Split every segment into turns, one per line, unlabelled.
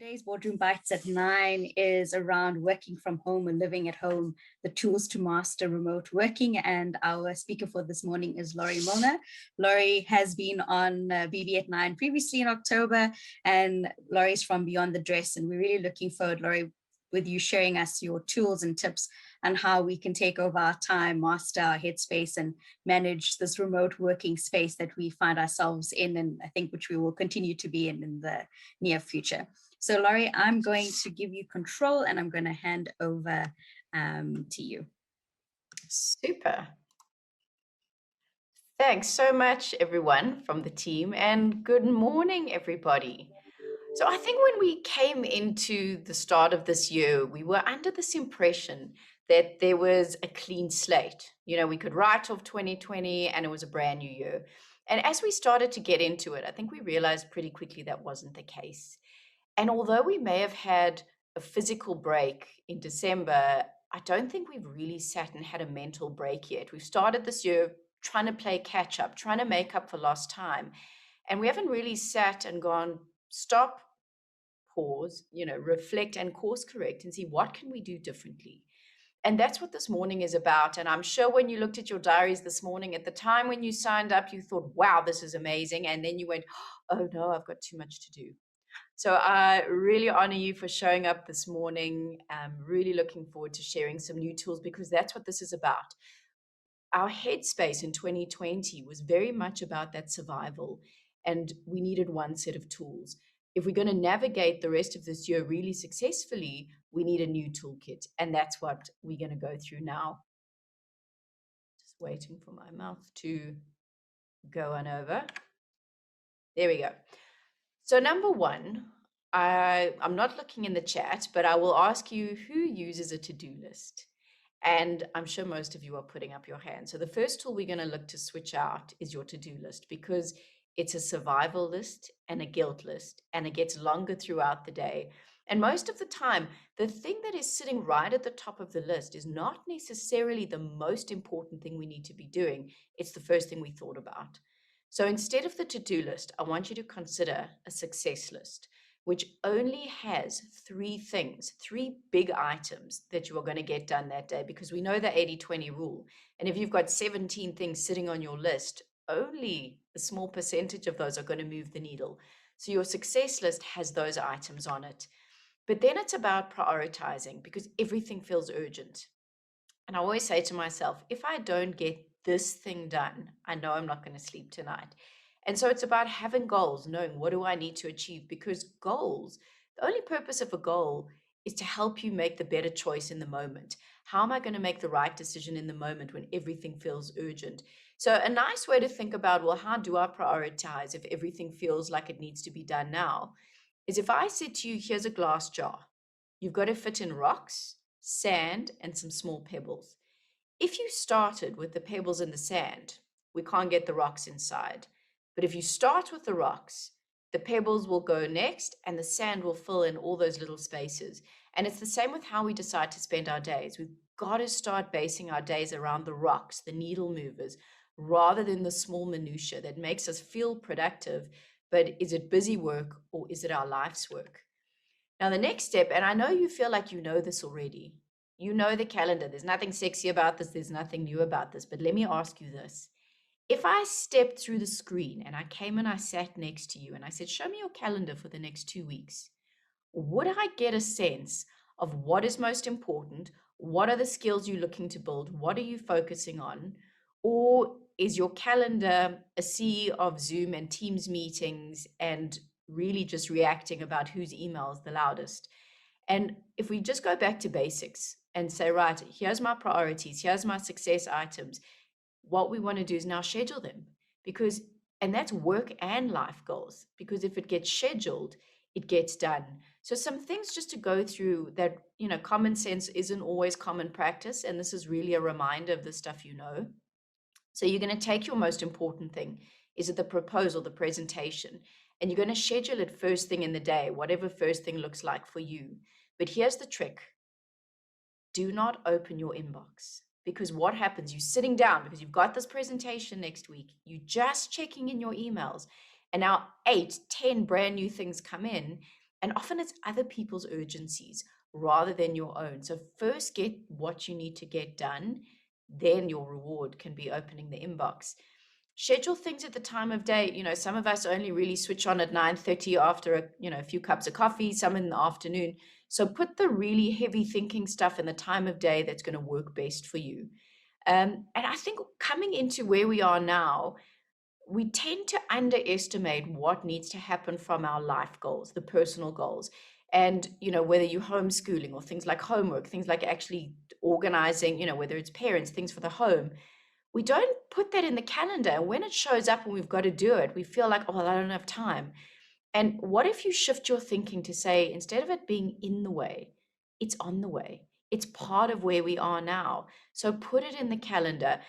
Today's Boardroom Bites at 9 is around working from home or living at home, the tools to master remote working. And our speaker for this morning is Laurie Milner. Laurie has been on BB at 9 previously in October, and Laurie's from Beyond the Dress. And we're really looking forward, Laurie, with you sharing us your tools and tips on how we can take over our time, master our headspace, and manage this remote working space that we find ourselves in, and I think which we will continue to be in the near future. So Laurie, I'm going to give you control and I'm going to hand over to you.
Super. Thanks so much, everyone from the team, and good morning, everybody. So I think when we came into the start of this year, we were under this impression that there was a clean slate. You know, we could write off 2020 and it was a brand new year. And as we started to get into it, I think we realized pretty quickly that wasn't the case. And although we may have had a physical break in December, I don't think we've really sat and had a mental break yet. We've started this year trying to play catch up, trying to make up for lost time. And we haven't really sat and gone, stop, pause, reflect and course correct and see what can we do differently. And that's what this morning is about. And I'm sure when you looked at your diaries this morning, at the time when you signed up, you thought, wow, this is amazing. And then you went, oh no, I've got too much to do. So I really honor you for showing up this morning. I'm really looking forward to sharing some new tools because that's what this is about. Our headspace in 2020 was very much about that survival, and we needed one set of tools. If we're going to navigate the rest of this year really successfully, we need a new toolkit, and that's what we're going to go through now. Just waiting for my mouth to go on over. There we go. So number one, I'm not looking in the chat, but I will ask you who uses a to-do list. And I'm sure most of you are putting up your hand. So the first tool we're going to look to switch out is your to-do list, because it's a survival list and a guilt list, and it gets longer throughout the day. And most of the time, the thing that is sitting right at the top of the list is not necessarily the most important thing we need to be doing. It's the first thing we thought about. So instead of the to-do list, I want you to consider a success list, which only has three things, three big items that you are going to get done that day, because we know the 80-20 rule. And if you've got 17 things sitting on your list, only a small percentage of those are going to move the needle. So your success list has those items on it. But then it's about prioritizing, because everything feels urgent. And I always say to myself, if I don't get this thing done, I know I'm not going to sleep tonight. And so it's about having goals, knowing what do I need to achieve, because goals, the only purpose of a goal is to help you make the better choice in the moment. How am I going to make the right decision in the moment when everything feels urgent? So a nice way to think about, well, how do I prioritize if everything feels like it needs to be done now, is if I said to you, here's a glass jar. You've got to fit in rocks, sand, and some small pebbles. If you started with the pebbles and the sand, we can't get the rocks inside. But if you start with the rocks, the pebbles will go next and the sand will fill in all those little spaces. And it's the same with how we decide to spend our days. We've got to start basing our days around the rocks, the needle movers, rather than the small minutia that makes us feel productive. But is it busy work or is it our life's work? Now, the next step, and I know you feel like you know this already. You know the calendar. There's nothing sexy about this. There's nothing new about this. But let me ask you this. If I stepped through the screen and I came and I sat next to you and I said, show me your calendar for the next 2 weeks, would I get a sense of what is most important? What are the skills you're looking to build? What are you focusing on? Or is your calendar a sea of Zoom and Teams meetings and really just reacting about whose email is the loudest? And if we just go back to basics and say, right, here's my priorities, here's my success items, what we want to do is now schedule them, and that's work and life goals, because if it gets scheduled, it gets done. So some things just to go through that, common sense isn't always common practice. And this is really a reminder of the stuff you know. So you're going to take your most important thing. Is it the proposal, the presentation? And you're going to schedule it first thing in the day, whatever first thing looks like for you. But here's the trick. Do not open your inbox. Because what happens, you're sitting down because you've got this presentation next week, you're just checking in your emails, and now 8, 10 brand new things come in. And often it's other people's urgencies rather than your own. So first get what you need to get done, then your reward can be opening the inbox. Schedule things at the time of day. Some of us only really switch on at 9:30 after a few cups of coffee, some in the afternoon. So put the really heavy thinking stuff in the time of day that's going to work best for you. And I think coming into where we are now, we tend to underestimate what needs to happen from our life goals, the personal goals. And, whether you're homeschooling or things like homework, things like actually organizing, whether it's parents, things for the home, we don't put that in the calendar. And when it shows up and we've got to do it, we feel like, oh, I don't have time. And what if you shift your thinking to say, instead of it being in the way, it's on the way. It's part of where we are now. So put it in the calendar,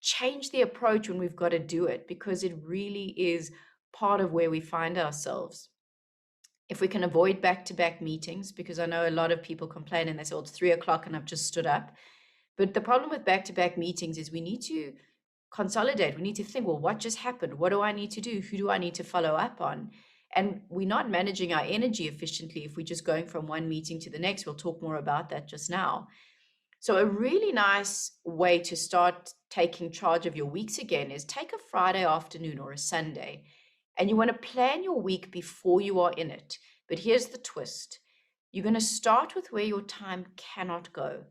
change the approach when we've got to do it, because it really is part of where we find ourselves. If we can avoid back-to-back meetings, because I know a lot of people complain and they say, oh, it's 3 o'clock and I've just stood up. But the problem with back-to-back meetings is we need to consolidate. We need to think, well, what just happened? What do I need to do? Who do I need to follow up on? And we're not managing our energy efficiently if we're just going from one meeting to the next. We'll talk more about that just now. So a really nice way to start taking charge of your weeks again is take a Friday afternoon or a Sunday, and you want to plan your week before you are in it. But here's the twist. You're going to start with where your time cannot go.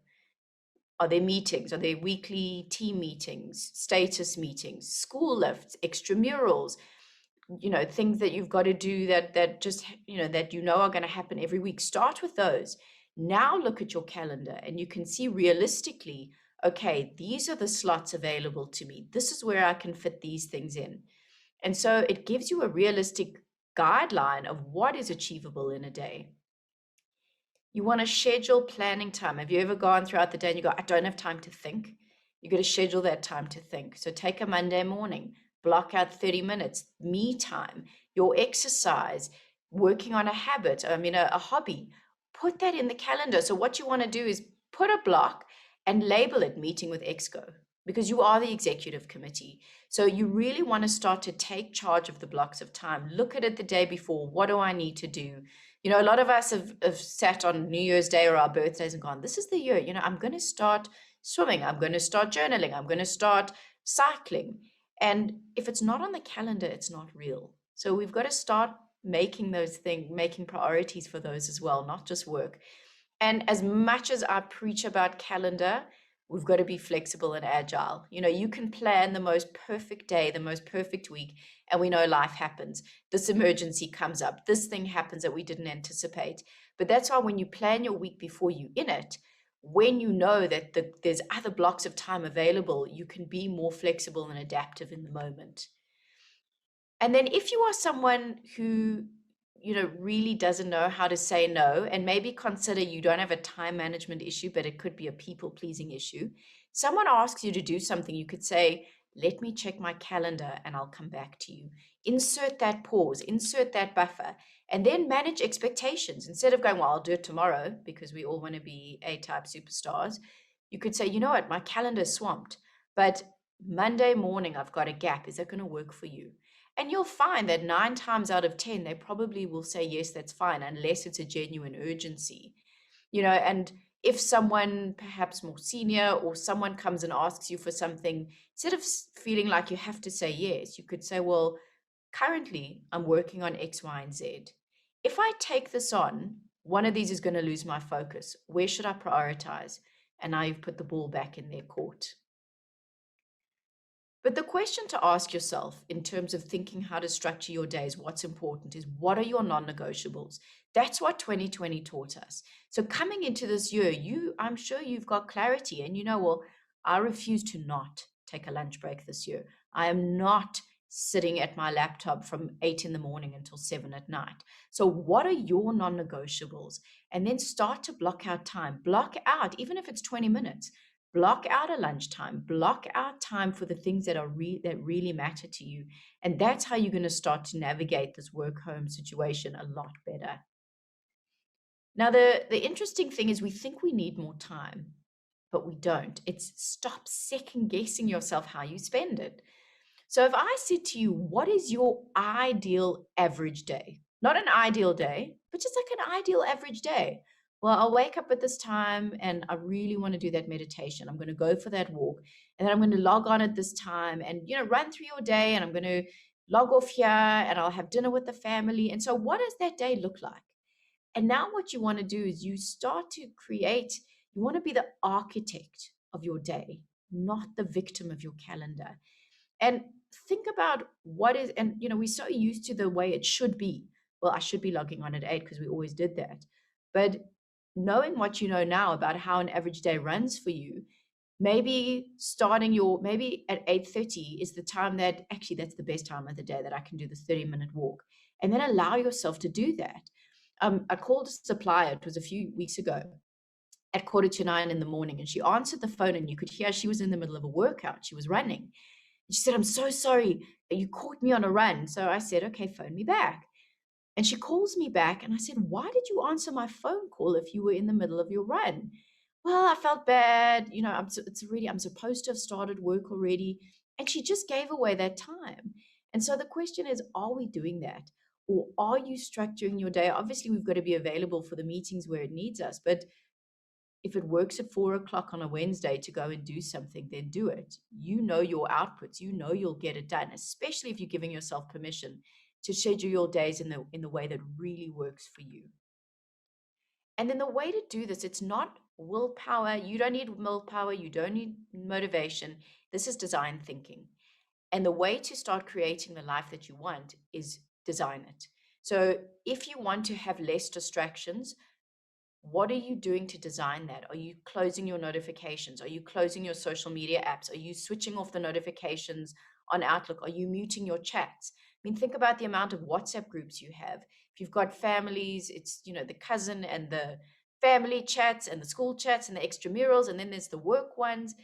Are there meetings? Are there weekly team meetings, status meetings, school lifts, extramurals, things that you've got to do that just, that are going to happen every week? Start with those. Now look at your calendar and you can see realistically, okay, these are the slots available to me. This is where I can fit these things in. And so it gives you a realistic guideline of what is achievable in a day. You want to schedule planning time. Have you ever gone throughout the day and you go, I don't have time to think? You got to schedule that time to think. So take a Monday morning, block out 30 minutes, me time, your exercise, working on a habit, a hobby. Put that in the calendar. So what you want to do is put a block and label it meeting with Exco, because you are the executive committee. So you really want to start to take charge of the blocks of time. Look at it the day before. What do I need to do? A lot of us have sat on New Year's Day or our birthdays and gone, this is the year, I'm going to start swimming. I'm going to start journaling. I'm going to start cycling. And if it's not on the calendar, it's not real. So we've got to start making those things, making priorities for those as well, not just work. And as much as I preach about calendar, we've got to be flexible and agile. You can plan the most perfect day, the most perfect week, and we know life happens. This emergency comes up. This thing happens that we didn't anticipate. But that's why when you plan your week before you in it, when you know that there's other blocks of time available, you can be more flexible and adaptive in the moment. And then if you are someone who really doesn't know how to say no, and maybe consider you don't have a time management issue, but it could be a people-pleasing issue. Someone asks you to do something, you could say, let me check my calendar and I'll come back to you. Insert that pause, insert that buffer, and then manage expectations. Instead of going, well, I'll do it tomorrow, because we all want to be A-type superstars, you could say, you know what, my calendar is swamped, but Monday morning I've got a gap. Is that going to work for you? And you'll find that 9 times out of 10, they probably will say, yes, that's fine, unless it's a genuine urgency. And if someone perhaps more senior or someone comes and asks you for something, instead of feeling like you have to say yes, you could say, well, currently I'm working on X, Y, and Z. If I take this on, one of these is going to lose my focus. Where should I prioritize? And now you've put the ball back in their court. But the question to ask yourself in terms of thinking how to structure your days, what's important, is what are your non-negotiables? That's what 2020 taught us. So coming into this year, I'm sure you've got clarity and well, I refuse to not take a lunch break this year. I am not sitting at my laptop from 8 in the morning until 7 at night. So what are your non-negotiables? And then start to block out time. Block out, even if it's 20 minutes. Block out a lunchtime, block out time for the things that really matter to you. And that's how you're going to start to navigate this work-home situation a lot better. Now, the interesting thing is we think we need more time, but we don't. It's stop second guessing yourself how you spend it. So if I said to you, what is your ideal average day? Not an ideal day, but just like an ideal average day. Well, I'll wake up at this time and I really want to do that meditation. I'm going to go for that walk, and then I'm going to log on at this time and, run through your day, and I'm going to log off here and I'll have dinner with the family. And so what does that day look like? And now what you want to do is you start to create, you want to be the architect of your day, not the victim of your calendar. And think about what is, and we're so used to the way it should be. Well, I should be logging on at 8 because we always did that. But knowing what you know now about how an average day runs for you, maybe maybe at 8:30 is the time that actually that's the best time of the day that I can do this 30-minute walk. And then allow yourself to do that. I called a supplier, it was a few weeks ago, at 8:45 in the morning, and she answered the phone and you could hear she was in the middle of a workout. She was running. She said, "I'm so sorry. You caught me on a run." So I said, "Okay, phone me back." And she calls me back and I said, "Why did you answer my phone call if you were in the middle of your run?" "Well, I felt bad. I'm supposed to have started work already." And she just gave away that time. And so the question is, are we doing that? Or are you structuring your day? Obviously, we've got to be available for the meetings where it needs us, but if it works at 4 o'clock on a Wednesday to go and do something, then do it. You know your outputs. You know you'll get it done, especially if you're giving yourself permission to schedule your days in the way that really works for you. And then the way to do this, it's not willpower. You don't need willpower. You don't need motivation. This is design thinking. And the way to start creating the life that you want is design it. So if you want to have less distractions, what are you doing to design that? Are you closing your notifications? Are you closing your social media apps? Are you switching off the notifications on Outlook? Are you muting your chats? I mean, think about the amount of WhatsApp groups you have. If you've got families, it's, the cousin and the family chats and the school chats and the extramurals, and then there's the work ones.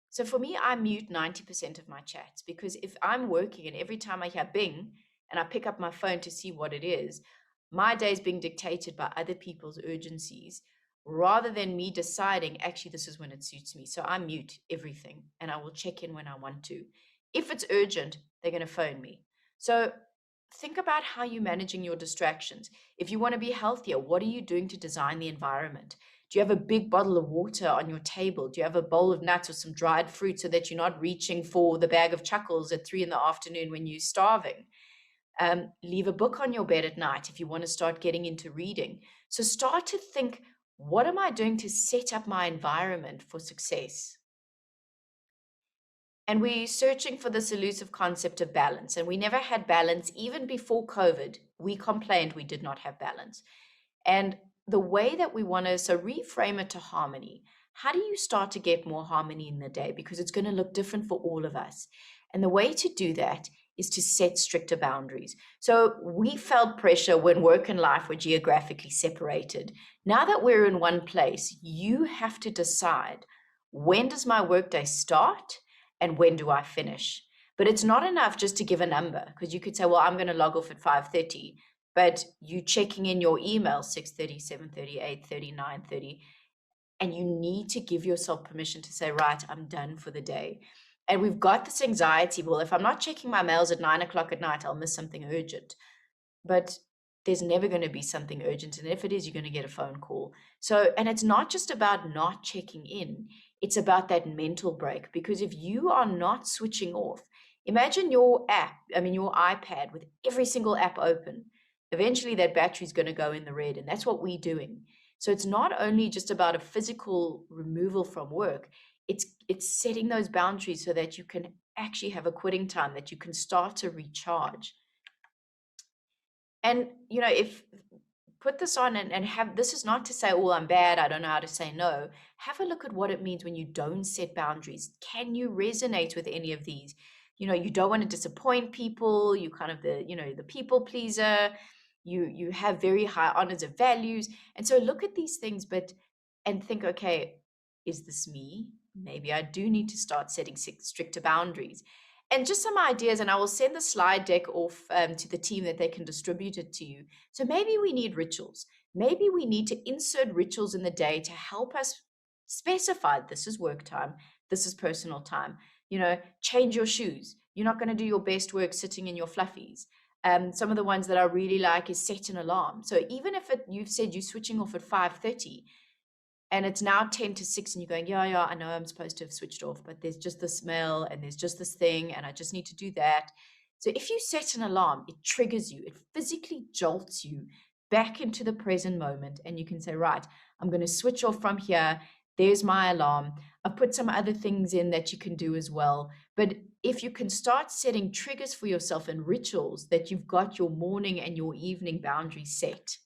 So for me, I mute 90% of my chats, because if I'm working and every time I hear bing and I pick up my phone to see what it is, my day is being dictated by other people's urgencies rather than me deciding, actually, this is when it suits me. So I mute everything and I will check in when I want to. If it's urgent, they're going to phone me. So think about how you're managing your distractions. If you want to be healthier, what are you doing to design the environment? Do you have a big bottle of water on your table? Do you have a bowl of nuts or some dried fruit so that you're not reaching for the bag of chuckles at 3 p.m. when you're starving? Leave a book on your bed at night if you want to start getting into reading. So start to think, what am I doing to set up my environment for success? And we're searching for this elusive concept of balance. And we never had balance. Even before COVID, we complained we did not have balance. And the way that we want to, so reframe it to harmony. How do you start to get more harmony in the day? Because it's going to look different for all of us. And the way to do that is to set stricter boundaries. So we felt pressure when work and life were geographically separated. Now that we're in one place, you have to decide, when does my workday start and when do I finish? But it's not enough just to give a number, because you could say, well, I'm going to log off at 5:30. But you checking in your email 6:30, 7:30, 8:30, 9:30, and you need to give yourself permission to say, right, I'm done for the day. And we've got this anxiety, well, if I'm not checking my mails at 9 o'clock at night, I'll miss something urgent. But there's never going to be something urgent. And if it is, you're going to get a phone call. So, and it's not just about not checking in, it's about that mental break. Because if you are not switching off, imagine your iPad with every single app open. Eventually that battery is going to go in the red, and that's what we're doing. So it's not only just about a physical removal from work, it's setting those boundaries so that you can actually have a quitting time, that you can start to recharge. And if put this on and have, this is not to say, oh, I'm bad, I don't know how to say no. Have a look at what it means when you don't set boundaries. Can you resonate with any of these? You don't want to disappoint people. You kind of the people pleaser. You have very high honors of values. And so look at these things, and think, okay, is this me? Maybe I do need to start setting stricter boundaries. And just some ideas, and I will send the slide deck off to the team that they can distribute it to you. So maybe we need rituals. Maybe we need to insert rituals in the day to help us specify, this is work time, this is personal time. Change your shoes. You're not going to do your best work sitting in your fluffies. Some of the ones that I really like is set an alarm. So even if you've said you're switching off at 5:30 and it's now 10 to 6 and you're going, yeah, I know I'm supposed to have switched off, but there's just the smell and there's just this thing and I just need to do that. So if you set an alarm, it triggers you, it physically jolts you back into the present moment, and you can say, right, I'm going to switch off from here. There's my alarm. I've put some other things in that you can do as well. But if you can start setting triggers for yourself and rituals that you've got your morning and your evening boundaries set.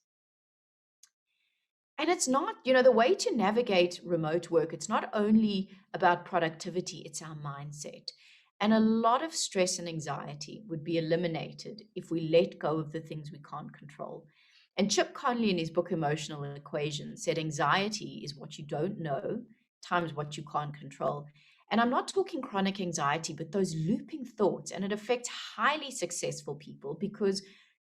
And it's not, the way to navigate remote work, it's not only about productivity, it's our mindset. And a lot of stress and anxiety would be eliminated if we let go of the things we can't control. And Chip Conley, in his book Emotional Equation, said anxiety is what you don't know times what you can't control. And I'm not talking chronic anxiety, but those looping thoughts. And it affects highly successful people because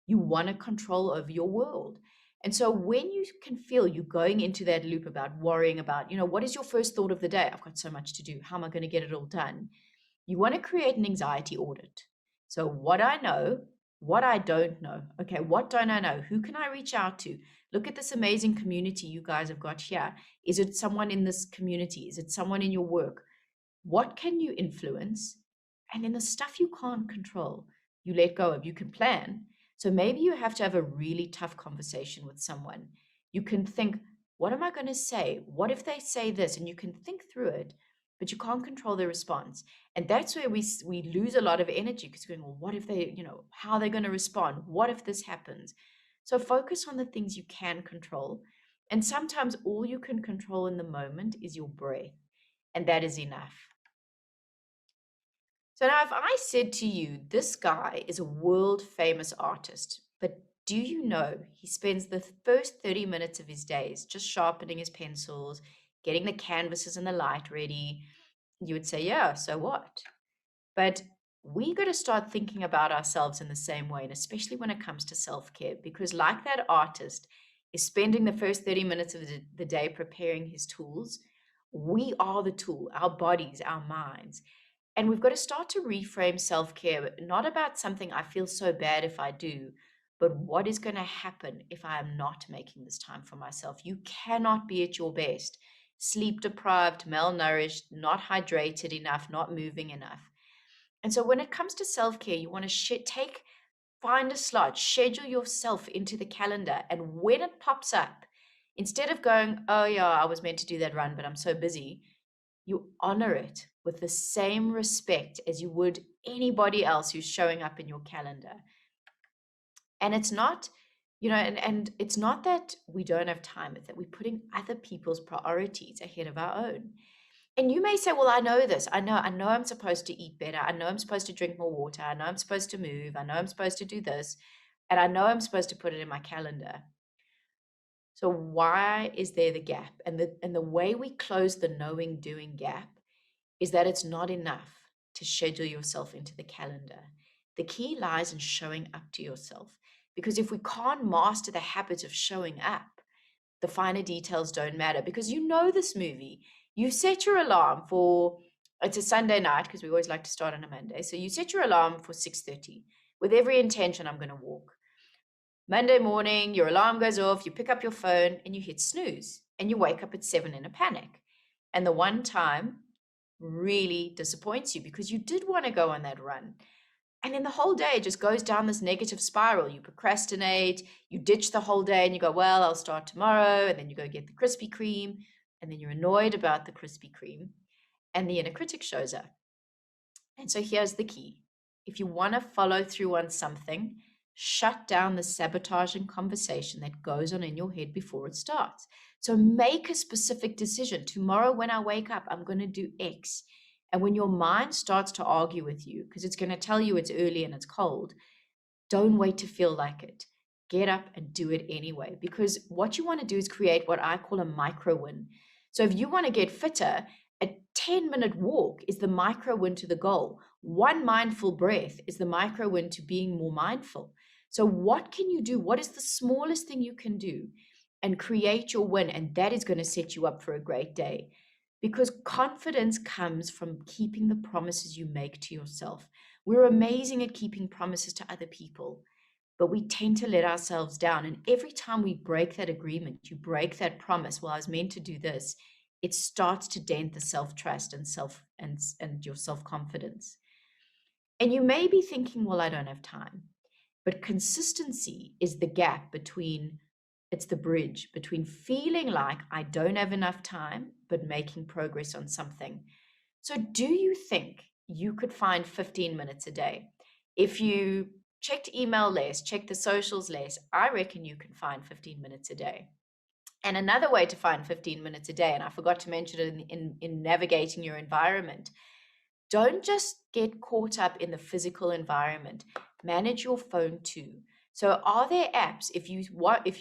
you want to control over your world. And so when you can feel you going into that loop about worrying about, what is your first thought of the day? I've got so much to do. How am I going to get it all done? You want to create an anxiety audit. So what I know, what I don't know. Okay, what don't I know? Who can I reach out to? Look at this amazing community you guys have got here. Is it someone in this community? Is it someone in your work? What can you influence? And then the stuff you can't control, you let go of. You can plan. So maybe you have to have a really tough conversation with someone. You can think, what am I going to say? What if they say this? And you can think through it, but you can't control their response. And that's where we lose a lot of energy, because we're going, well, what if they, how are they going to respond? What if this happens? So focus on the things you can control. And sometimes all you can control in the moment is your breath. And that is enough. So now if I said to you, this guy is a world famous artist, but do you know he spends the first 30 minutes of his days just sharpening his pencils, getting the canvases and the light ready? You would say, yeah, so what? But we got to start thinking about ourselves in the same way, and especially when it comes to self-care, because like that artist is spending the first 30 minutes of the day preparing his tools, we are the tool, our bodies, our minds. And we've got to start to reframe self-care, not about something I feel so bad if I do, but what is going to happen if I am not making this time for myself? You cannot be at your best sleep deprived, malnourished, not hydrated enough, not moving enough. And so when it comes to self-care, you want to find a slot, schedule yourself into the calendar. And when it pops up, instead of going, oh yeah, I was meant to do that run, but I'm so busy, you honor it with the same respect as you would anybody else who's showing up in your calendar. And it's not, and it's not that we don't have time, it's that we're putting other people's priorities ahead of our own. And you may say, well, I know this. I know I'm supposed to eat better. I know I'm supposed to drink more water. I know I'm supposed to move. I know I'm supposed to do this. And I know I'm supposed to put it in my calendar. So why is there the gap? And the way we close the knowing doing gap is that it's not enough to schedule yourself into the calendar. The key lies in showing up to yourself. Because if we can't master the habit of showing up, the finer details don't matter. Because you know this movie. You set your alarm for, it's a Sunday night, because we always like to start on a Monday. So you set your alarm for 6:30 with every intention, I'm going to walk. Monday morning, your alarm goes off, you pick up your phone and you hit snooze and you wake up at 7 in a panic. And the one time really disappoints you because you did want to go on that run. And then the whole day just goes down this negative spiral. You procrastinate, you ditch the whole day and you go, well, I'll start tomorrow. And then you go get the Krispy Kreme. And then you're annoyed about the Krispy Kreme. And the inner critic shows up. And so here's the key. If you want to follow through on something, shut down the sabotaging conversation that goes on in your head before it starts. So make a specific decision. Tomorrow when I wake up, I'm going to do X. And when your mind starts to argue with you, because it's going to tell you it's early and it's cold, don't wait to feel like it. Get up and do it anyway. Because what you want to do is create what I call a micro win. So if you want to get fitter, a 10-minute walk is the micro win to the goal. One mindful breath is the micro win to being more mindful. So what can you do? What is the smallest thing you can do? And create your win. And that is going to set you up for a great day. Because confidence comes from keeping the promises you make to yourself. We're amazing at keeping promises to other people. but we tend to let ourselves down. And every time we break that agreement, you break that promise, well, I was meant to do this, it starts to dent the self-trust and your self-confidence. And you may be thinking, well, I don't have time. But consistency is the gap between, it's the bridge between feeling like I don't have enough time, but making progress on something. So do you think you could find 15 minutes a day? If you checked email less, check the socials less, I reckon you can find 15 minutes a day. And another way to find 15 minutes a day, and I forgot to mention it in navigating your environment, don't just get caught up in the physical environment. Manage your phone too. So are there apps, if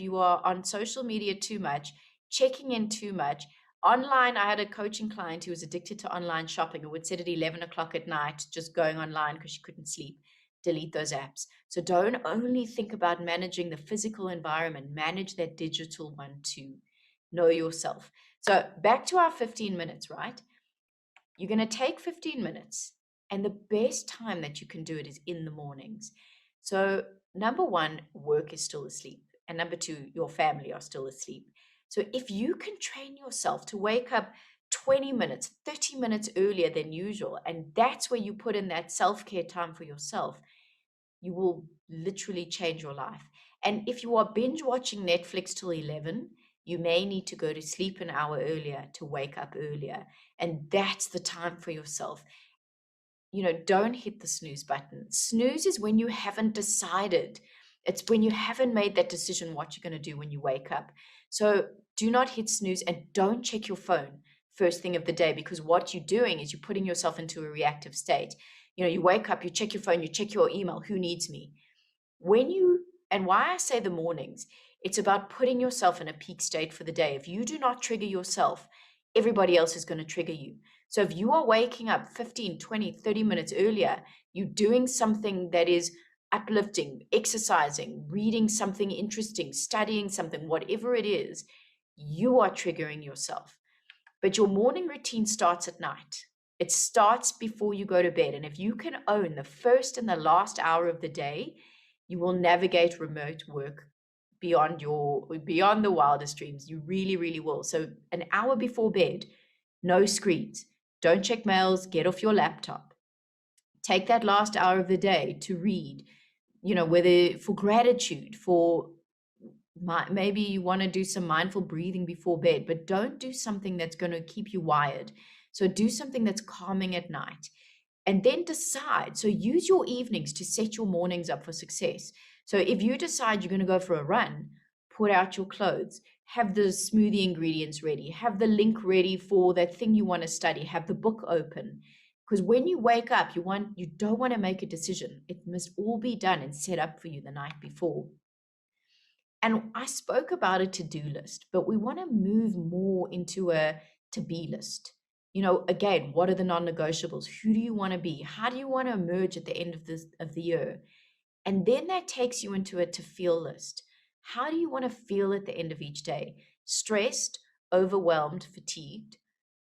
you are on social media too much, checking in too much, online, I had a coaching client who was addicted to online shopping and would sit at 11 o'clock at night just going online because she couldn't sleep. Delete those apps. So don't only think about managing the physical environment, manage that digital one too. Know yourself. So back to our 15 minutes, right? You're going to take 15 minutes, and the best time that you can do it is in the mornings. So, number one, work is still asleep. And number two, your family are still asleep. So, if you can train yourself to wake up 20 minutes, 30 minutes earlier than usual, and that's where you put in that self care time for yourself, you will literally change your life. And if you are binge watching Netflix till 11, you may need to go to sleep an hour earlier to wake up earlier. And that's the time for yourself. Don't hit the snooze button. Snooze is when you haven't decided. It's when you haven't made that decision what you're going to do when you wake up. So do not hit snooze, and don't check your phone first thing of the day, because what you're doing is you're putting yourself into a reactive state. You wake up, you check your phone, you check your email. Who needs me? And why I say the mornings, it's about putting yourself in a peak state for the day. If you do not trigger yourself, everybody else is going to trigger you. So if you are waking up 15, 20, 30 minutes earlier, you're doing something that is uplifting, exercising, reading something interesting, studying something, whatever it is, you are triggering yourself. But your morning routine starts at night. It starts before you go to bed. And if you can own the first and the last hour of the day, you will navigate remote work beyond the wildest dreams. You really, really will. So an hour before bed, no screens. Don't check mails, get off your laptop. Take that last hour of the day to read, whether for gratitude, for maybe you want to do some mindful breathing before bed, but don't do something that's going to keep you wired. So do something that's calming at night, and then decide. So use your evenings to set your mornings up for success. So if you decide you're going to go for a run, put out your clothes, have the smoothie ingredients ready, have the link ready for that thing you want to study, have the book open. Because when you wake up, you don't want to make a decision. It must all be done and set up for you the night before. And I spoke about a to-do list, but we want to move more into a to-be list. Again, what are the non-negotiables? Who do you want to be? How do you want to emerge at the end of the year? And then that takes you into a to-feel list. How do you want to feel at the end of each day? Stressed, overwhelmed, fatigued,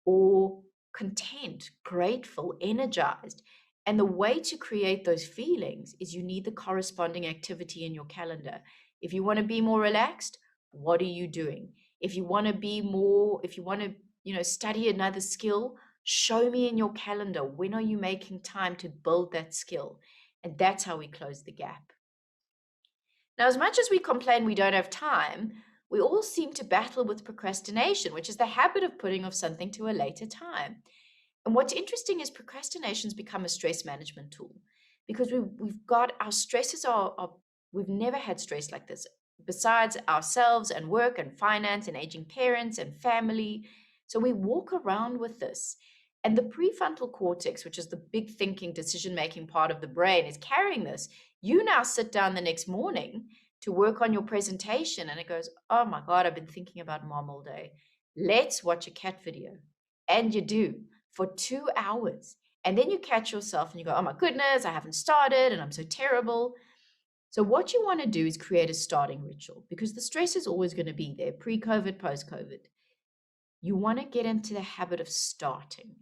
or content, grateful, energized? And the way to create those feelings is you need the corresponding activity in your calendar. If you want to be more relaxed, what are you doing? If you want to study another skill, show me in your calendar, when are you making time to build that skill? And that's how we close the gap. Now, as much as we complain we don't have time, we all seem to battle with procrastination, which is the habit of putting off something to a later time. And what's interesting is procrastination's become a stress management tool, because we've got our stresses we've never had stress like this, besides ourselves and work and finance and aging parents and family. So we walk around with this. And the prefrontal cortex, which is the big thinking, decision-making part of the brain, is carrying this. You now sit down the next morning to work on your presentation, and it goes, oh my God, I've been thinking about mom all day. Let's watch a cat video. And you do for 2 hours. And then you catch yourself and you go, oh my goodness, I haven't started and I'm so terrible. So what you want to do is create a starting ritual, because the stress is always going to be there, pre-COVID, post-COVID. You want to get into the habit of starting.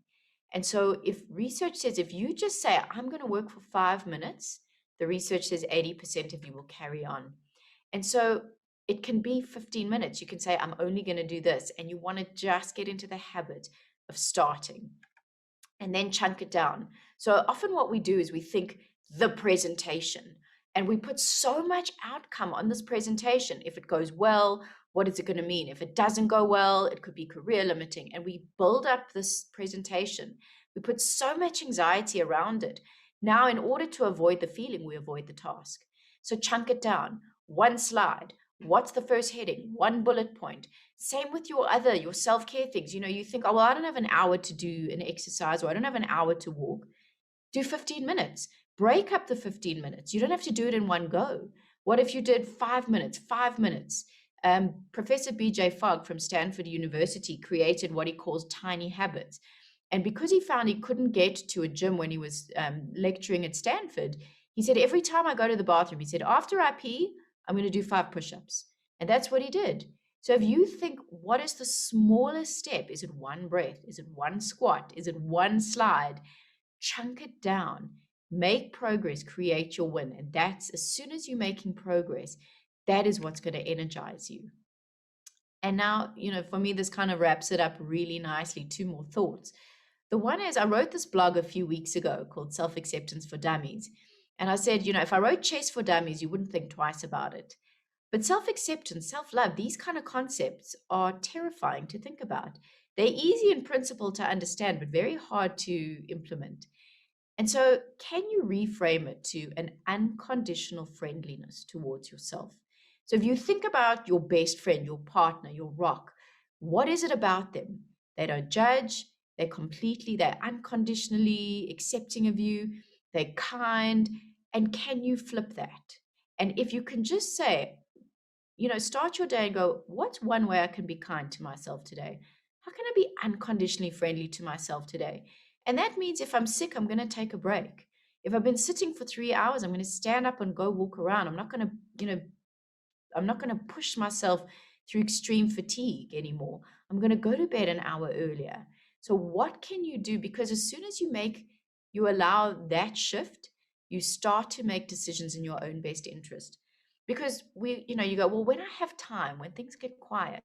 And so if research says, if you just say, I'm going to work for 5 minutes, The research says 80% of you will carry on. And so it can be 15 minutes. You can say, I'm only going to do this. And you want to just get into the habit of starting and then chunk it down. So often what we do is we think the presentation, and we put so much outcome on this presentation. If it goes well, what is it going to mean? If it doesn't go well, it could be career limiting. And we build up this presentation. We put so much anxiety around it. Now, in order to avoid the feeling, we avoid the task. So chunk it down. One slide. What's the first heading? One bullet point. Same with your self-care things. You think, oh, well, I don't have an hour to do an exercise, or I don't have an hour to walk. Do 15 minutes. Break up the 15 minutes. You don't have to do it in one go. What if you did 5 minutes, 5 minutes? Professor BJ Fogg from Stanford University created what he calls tiny habits. And because he found he couldn't get to a gym when he was lecturing at Stanford, he said, every time I go to the bathroom, he said, after I pee, I'm going to do 5 push-ups. And that's what he did. So if you think, what is the smallest step? Is it one breath? Is it one squat? Is it one slide? Chunk it down, make progress, create your win. And that's, as soon as you're making progress, that is what's going to energize you. And now, for me, this kind of wraps it up really nicely. 2 more thoughts. The one is, I wrote this blog a few weeks ago called Self-Acceptance for Dummies. And I said, if I wrote Chess for Dummies, you wouldn't think twice about it. But self-acceptance, self-love, these kind of concepts are terrifying to think about. They're easy in principle to understand, but very hard to implement. And so, can you reframe it to an unconditional friendliness towards yourself? So, if you think about your best friend, your partner, your rock, what is it about them? They don't judge, they're unconditionally accepting of you, they're kind. And can you flip that? And if you can just say, start your day and go, what's one way I can be kind to myself today? How can I be unconditionally friendly to myself today? And that means if I'm sick, I'm going to take a break. If I've been sitting for 3 hours, I'm going to stand up and go walk around. I'm not going to push myself through extreme fatigue anymore. I'm going to go to bed an hour earlier. So what can you do? Because as soon as you allow that shift, you start to make decisions in your own best interest. Because you go, well, when I have time, when things get quiet,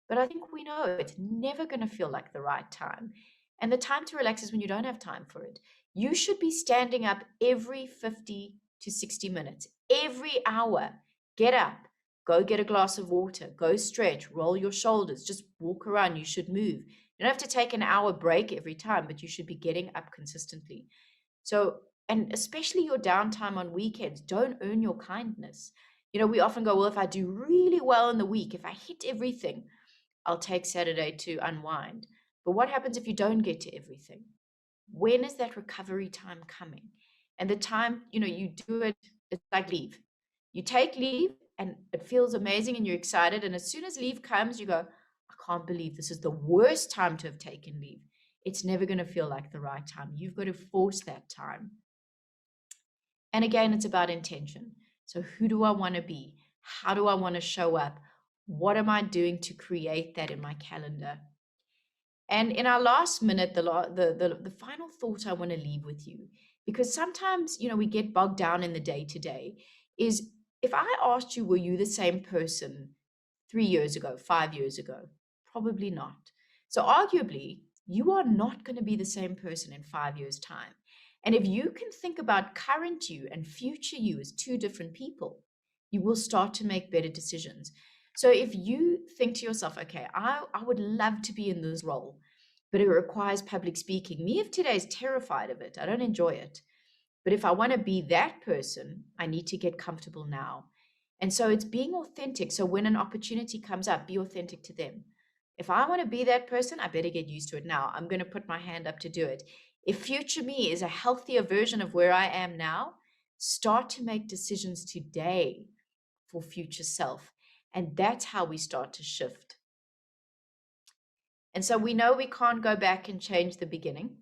but I think we know it's never going to feel like the right time. And the time to relax is when you don't have time for it. You should be standing up every 50 to 60 minutes, every hour. Get up, go get a glass of water, go stretch, roll your shoulders, just walk around. You should move. You don't have to take an hour break every time, but you should be getting up consistently. So, and especially your downtime on weekends, don't earn your kindness. We often go, well, if I do really well in the week, if I hit everything, I'll take Saturday to unwind. But what happens if you don't get to everything? When is that recovery time coming? And the time, you do it, it's like leave. You take leave and it feels amazing and you're excited. And as soon as leave comes, you go, I can't believe this is the worst time to have taken leave. It's never going to feel like the right time. You've got to force that time. And again, it's about intention. So who do I want to be? How do I want to show up? What am I doing to create that in my calendar? And in our last minute, the final thought I want to leave with you, because sometimes, we get bogged down in the day to day, is if I asked you, were you the same person 3 years ago, 5 years ago? Probably not. So arguably, you are not going to be the same person in 5 years' time. And if you can think about current you and future you as 2 different people, you will start to make better decisions. So if you think to yourself, okay, I would love to be in this role, but it requires public speaking. Me of today is terrified of it. I don't enjoy it. But if I want to be that person, I need to get comfortable now. And so it's being authentic. So when an opportunity comes up, be authentic to them. If I want to be that person, I better get used to it now. I'm going to put my hand up to do it. If future me is a healthier version of where I am now, start to make decisions today for future self. And that's how we start to shift. And so we know we can't go back and change the beginning,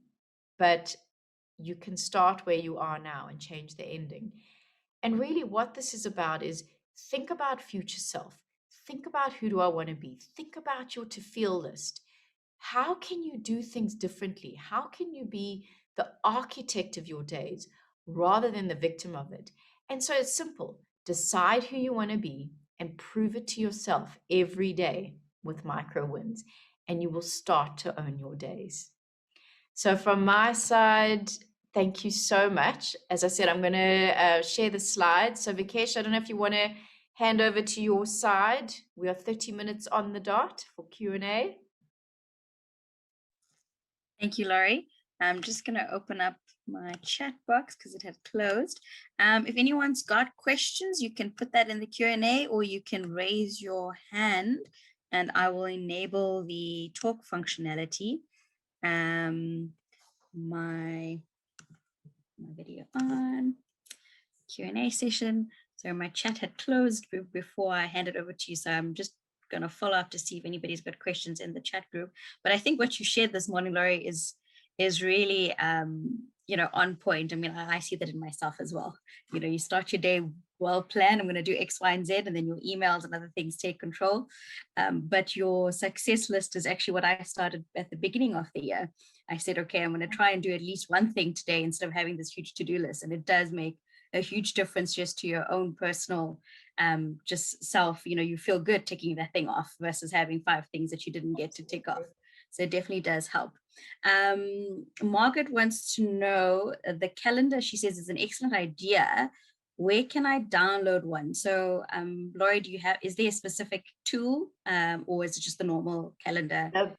but you can start where you are now and change the ending. And really what this is about is think about future self. Think about who do I want to be? Think about your to feel list. How can you do things differently? How can you be the architect of your days? rather than the victim of it. And so it's simple. Decide who you want to be and prove it to yourself every day with micro wins, and you will start to own your days. So from my side, thank you so much. As I said, I'm going to share the slides. So Vikesh, I don't know if you want to hand over to your side. We are 30 minutes on the dot for Q&A.
Thank you, Laurie. I'm just going to open up my chat box because it had closed. If anyone's got questions, you can put that in the Q&A, or you can raise your hand and I will enable the talk functionality. My video on, Q&A session. So my chat had closed before I hand it over to you. So I'm just going to follow up to see if anybody's got questions in the chat group. But I think what you shared this morning, Laurie, is really on point. I mean, I see that in myself as well. You start your day well planned. I'm going to do X, Y, and Z, and then your emails and other things take control. But your success list is actually what I started at the beginning of the year. I said, okay, I'm going to try and do at least one thing today instead of having this huge to-do list. And it does make a huge difference just to your own personal just self. You feel good ticking that thing off versus having 5 things that you didn't get to tick off. So it definitely does help. Margaret wants to know the calendar. She says is an excellent idea. Where can I download one? So Laurie, is there a specific tool or is it just the normal calendar?
The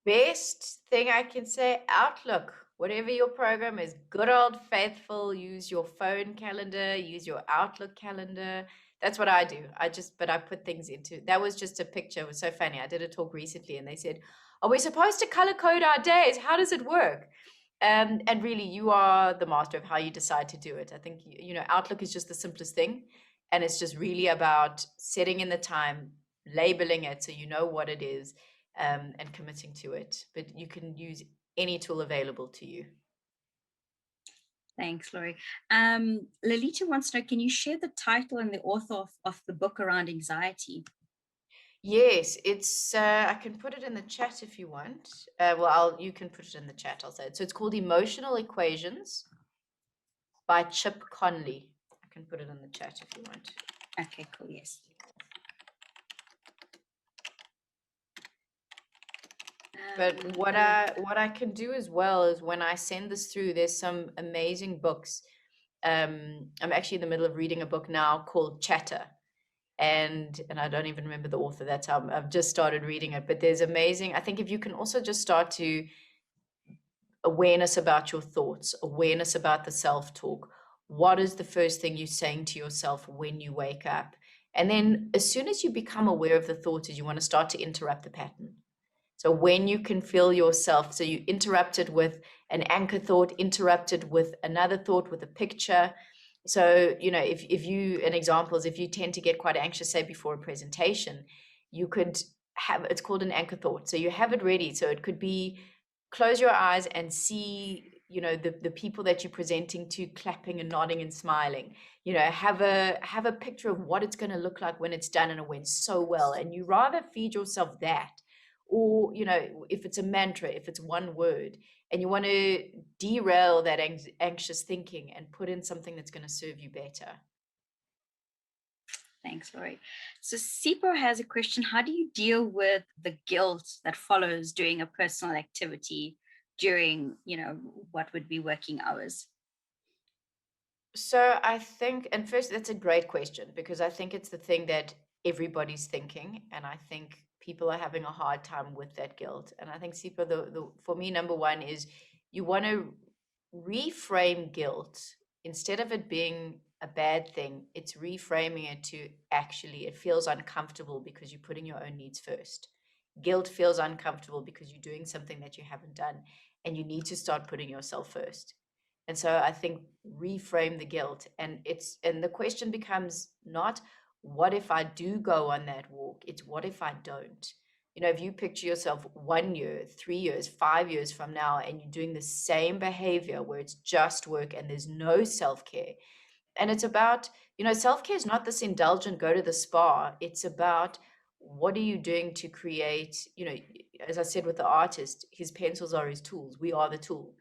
best thing I can say, Outlook. Whatever your program is, good old faithful, use your phone calendar, use your Outlook calendar. That's what I do. But I put things into, that was just a picture. It was so funny. I did a talk recently and they said, are we supposed to color code our days? How does it work? And really, you are the master of how you decide to do it. I think, Outlook is just the simplest thing. And it's just really about setting in the time, labeling it so you know what it is, and committing to it. But you can use any tool available to you.
Thanks, Laurie. Lolita wants to know, can you share the title and the author of the book around anxiety?
Yes, it's, I can put it in the chat if you want. You can put it in the chat, I'll say it. So it's called Emotional Equations by Chip Conley. I can put it in the chat if you want.
Okay, cool, yes.
But what I can do as well is when I send this through, there's some amazing books. I'm actually in the middle of reading a book now called Chatter, and I don't even remember the author. That's how I've just started reading it. But there's amazing. I think if you can also just start to awareness about your thoughts, awareness about the self-talk. What is the first thing you're saying to yourself when you wake up? And then as soon as you become aware of the thoughts, you want to start to interrupt the pattern. So when you can feel yourself, so you interrupted with an anchor thought, interrupted with another thought, with a picture. So, if you, an example is if you tend to get quite anxious, say before a presentation, you could have, it's called an anchor thought. So you have it ready. So it could be, close your eyes and see, the people that you're presenting to clapping and nodding and smiling. Have a picture of what it's going to look like when it's done and it went so well. And you rather feed yourself that, or if it's a mantra, if it's one word, and you want to derail that anxious thinking and put in something that's going to serve you better.
Thanks, Laurie. So Sipo has a question. How do you deal with the guilt that follows doing a personal activity during, what would be working hours?
So I think, and first, that's a great question, because I think it's the thing that everybody's thinking, and I think people are having a hard time with that guilt. And I think, Sipa, for me, number one is you want to reframe guilt. Instead of it being a bad thing, it's reframing it to actually, it feels uncomfortable because you're putting your own needs first. Guilt feels uncomfortable because you're doing something that you haven't done, and you need to start putting yourself first. And so I think reframe the guilt, and the question becomes not what if I do go on that walk, it's what if I don't. If you picture yourself 1 year, 3 years, 5 years from now, and you're doing the same behavior where it's just work and there's no self-care. And it's about, self-care is not this indulgent go to the spa. It's about what are you doing to create, as I said with the artist, his pencils are his tools. We are the tool.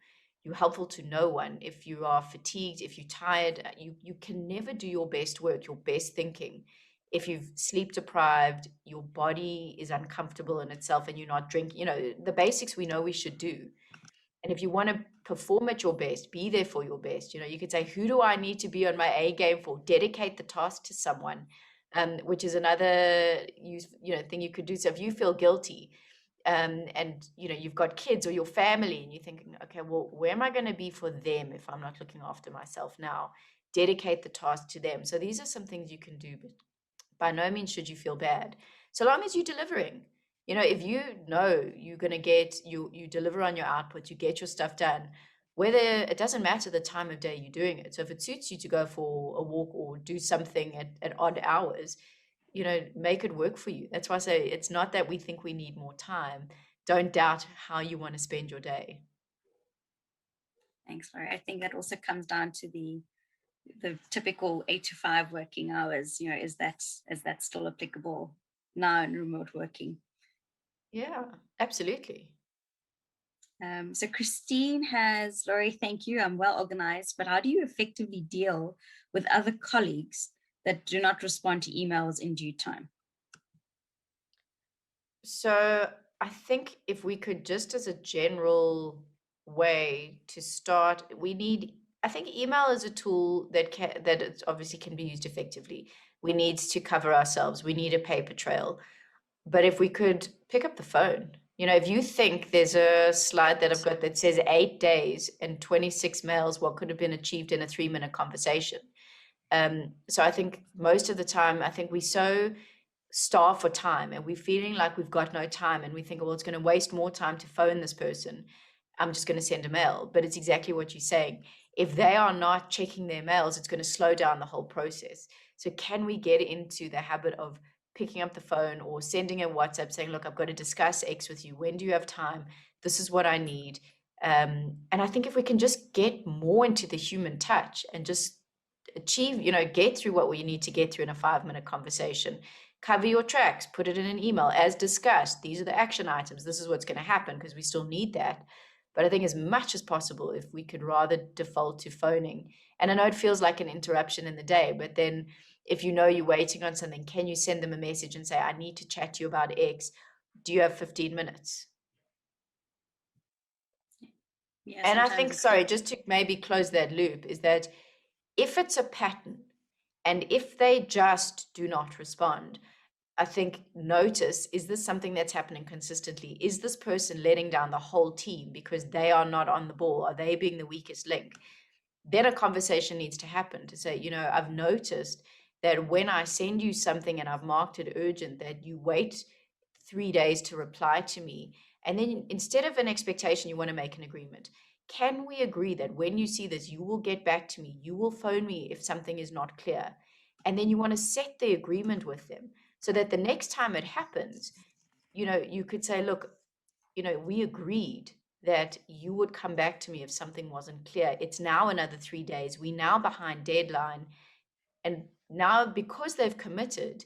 you're helpful to no one. If you are fatigued, if you're tired, you can never do your best work, your best thinking. If you've sleep deprived, your body is uncomfortable in itself and you're not drinking, the basics we know we should do. And if you want to perform at your best, be there for your best. You could say, who do I need to be on my A game for? Dedicate the task to someone, which is another thing you could do. So if you feel guilty, and you've got kids or your family, and you're thinking, okay, well, where am I going to be for them if I'm not looking after myself now? Dedicate the task to them. So these are some things you can do, but by no means should you feel bad, so long as you're delivering. If you know you're going to you deliver on your output, you get your stuff done, whether it doesn't matter the time of day you're doing it. So if it suits you to go for a walk or do something at odd hours, make it work for you. That's why I say it's not that we think we need more time. Don't doubt how you want to spend your day.
Thanks, Laurie. I think that also comes down to the typical 8 to 5 working hours. Is that still applicable now in remote working?
Yeah, absolutely.
So Christine has, Laurie, thank you. I'm well organized, but how do you effectively deal with other colleagues that do not respond to emails in due time?
So I think if we could, just as a general way to start, I think email is a tool that it obviously can be used effectively. We need to cover ourselves. We need a paper trail. But if we could pick up the phone, if you think there's a slide that I've got that says 8 days and 26 mails, what could have been achieved in a 3-minute conversation? So I think most of the time, I think we so starved for time and we're feeling like we've got no time, and we think, well, it's going to waste more time to phone this person. I'm just going to send a mail. But it's exactly what you're saying. If they are not checking their mails, it's going to slow down the whole process. So can we get into the habit of picking up the phone or sending a WhatsApp saying, look, I've got to discuss X with you. When do you have time? This is what I need. And I think if we can just get more into the human touch and just achieve, get through what we need to get through in a 5-minute conversation, cover your tracks, put it in an email as discussed. These are the action items. This is what's going to happen, because we still need that. But I think as much as possible, if we could rather default to phoning, and I know it feels like an interruption in the day, but then if you're waiting on something, can you send them a message and say, I need to chat to you about X. Do you have 15 minutes?
Yeah,
and I think, sorry, just to maybe close that loop, is that if it's a pattern and if they just do not respond, I think notice, is this something that's happening consistently? Is this person letting down the whole team because they are not on the ball? Are they being the weakest link? Then a conversation needs to happen to say, I've noticed that when I send you something and I've marked it urgent, that you wait 3 days to reply to me. And then instead of an expectation, you want to make an agreement. Can we agree that when you see this, you will get back to me, you will phone me if something is not clear? And then you want to set the agreement with them so that the next time it happens, you could say, look, we agreed that you would come back to me if something wasn't clear. It's now another 3 days. We're now behind deadline. And now, because they've committed,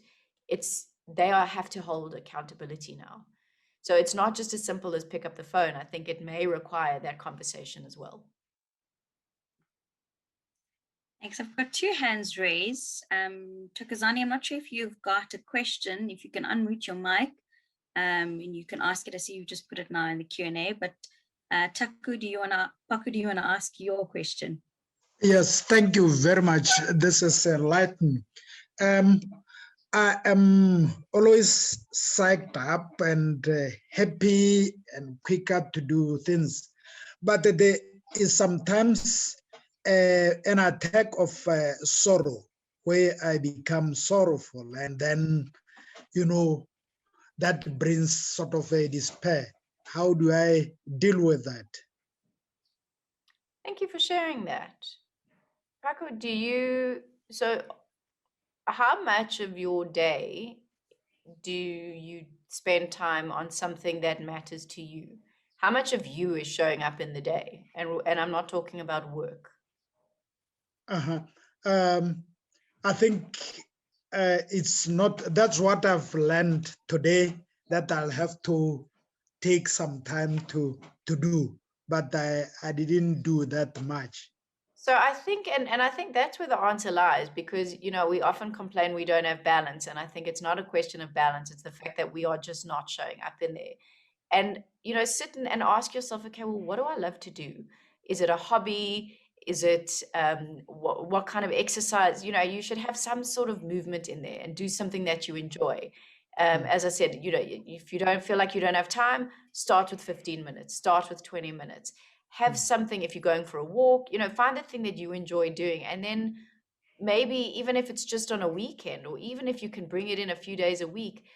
have to hold accountability now. So it's not just as simple as pick up the phone. I think it may require that conversation as well.
Thanks. I've got 2 hands raised. Tokozani, I'm not sure if you've got a question. If you can unmute your mic, and you can ask it. I see you just put it now in the Q&A. But Paku, do you want to ask your question?
Yes, thank you very much. This is enlightening. I am always psyched up and happy and quicker to do things. But there is sometimes an attack of sorrow where I become sorrowful, and then, that brings sort of a despair. How do I deal with that?
Thank you for sharing that. Paku, so how much of your day do you spend time on something that matters to you? How much of you is showing up in the day? And I'm not talking about work.
I think it's not, that's what I've learned today, that I'll have to take some time to do. but I didn't do that much.
So I think, and I think that's where the answer lies, because, we often complain we don't have balance. And I think it's not a question of balance. It's the fact that we are just not showing up in there. And, sit and ask yourself, okay, well, what do I love to do? Is it a hobby? Is it what kind of exercise? You should have some sort of movement in there and do something that you enjoy. As I said, if you don't feel like you don't have time, start with 15 minutes, start with 20 minutes. Have something, if you're going for a walk, find the thing that you enjoy doing. And then maybe even if it's just on a weekend, or even if you can bring it in a few days a week,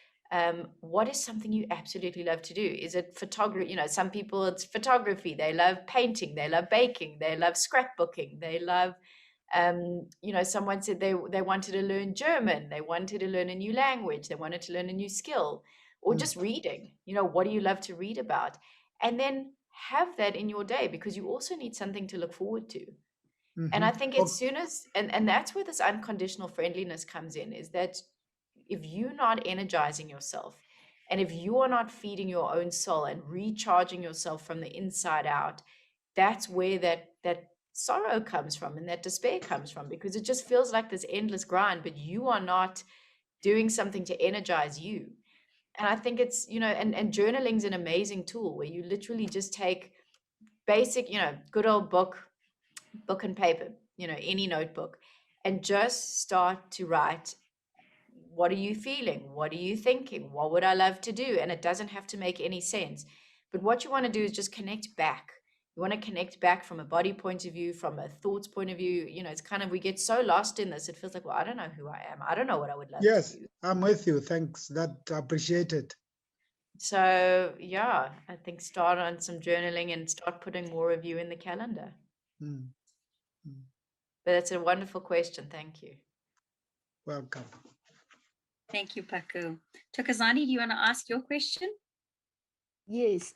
what is something you absolutely love to do? Is it photography? Some people, it's photography. They love painting. They love baking. They love scrapbooking. They love, someone said they wanted to learn German. They wanted to learn a new language. They wanted to learn a new skill, or just reading. What do you love to read about? And then have that in your day, because you also need something to look forward to. And I think as soon as, and that's where this unconditional friendliness comes in, is that if you're not energizing yourself, and if you are not feeding your own soul and recharging yourself from the inside out, that's where that sorrow comes from and that despair comes from, because it just feels like this endless grind, but you are not doing something to energize you. And I think it's, and journaling's an amazing tool where you literally just take basic, good old book and paper, any notebook, and just start to write. What are you feeling? What are you thinking? What would I love to do? And it doesn't have to make any sense. But what you want to do is just connect back. You want to connect back from a body point of view, from a thoughts point of view. It's kind of, we get so lost in this. It feels like, well, I don't know who I am. I don't know what I would love to
Yes,
do.
I'm with you. Thanks. That appreciated.
So yeah, I think start on some journaling and start putting more of you in the calendar.
Mm.
But that's a wonderful question. Thank you.
Welcome.
Thank you, Paku. Tokozani, do you want to ask your question?
Yes,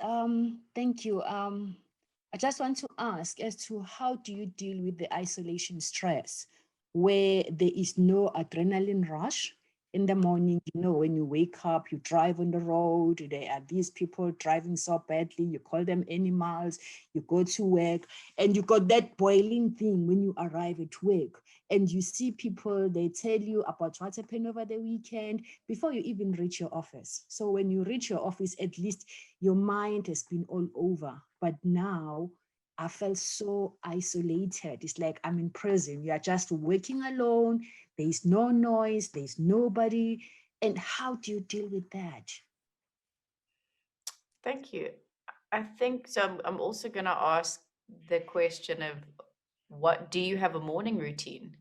thank you. I just want to ask as to how do you deal with the isolation stress where there is no adrenaline rush in the morning? When you wake up, you drive on the road, there are these people driving so badly, you call them animals, you go to work, and you got that boiling thing when you arrive at work, and you see people, they tell you about what happened over the weekend before you even reach your office. So when you reach your office, at least your mind has been all over. But now I felt so isolated. It's like I'm in prison. You are just working alone. There is no noise. There's nobody. And how do you deal with that?
Thank you. I think so. I'm also going to ask the question of, what do you have a morning routine?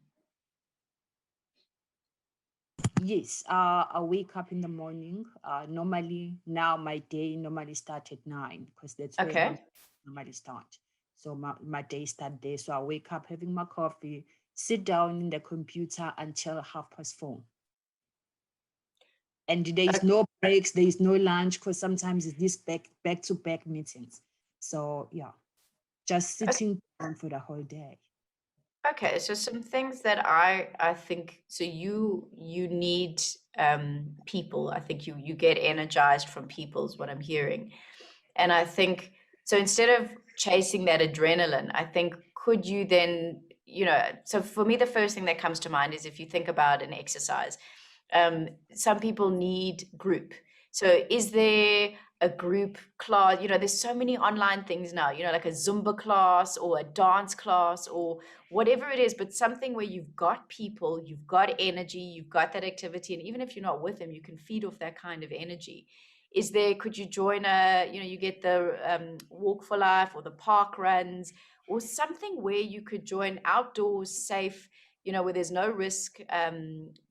Yes, I wake up in the morning. Normally, now my day normally starts at 9 because that's where
Okay.
my normally start. So my day start there. So I wake up having my coffee, sit down in the computer until 4:30. And there is no breaks, there is no lunch, because sometimes it's this back to back meetings. So yeah, just sitting down for the whole day.
Okay, so some things that I think, so you need people. I think you get energized from people is what I'm hearing. And I think, so instead of chasing that adrenaline, I think, could you then, so for me, the first thing that comes to mind is, if you think about an exercise, some people need group. So is there a group class? There's so many online things now, like a Zumba class or a dance class or whatever it is, but something where you've got people, you've got energy, you've got that activity. And even if you're not with them, you can feed off that kind of energy. Could you join you get the Walk for Life or the park runs, or something where you could join outdoors, safe, where there's no risk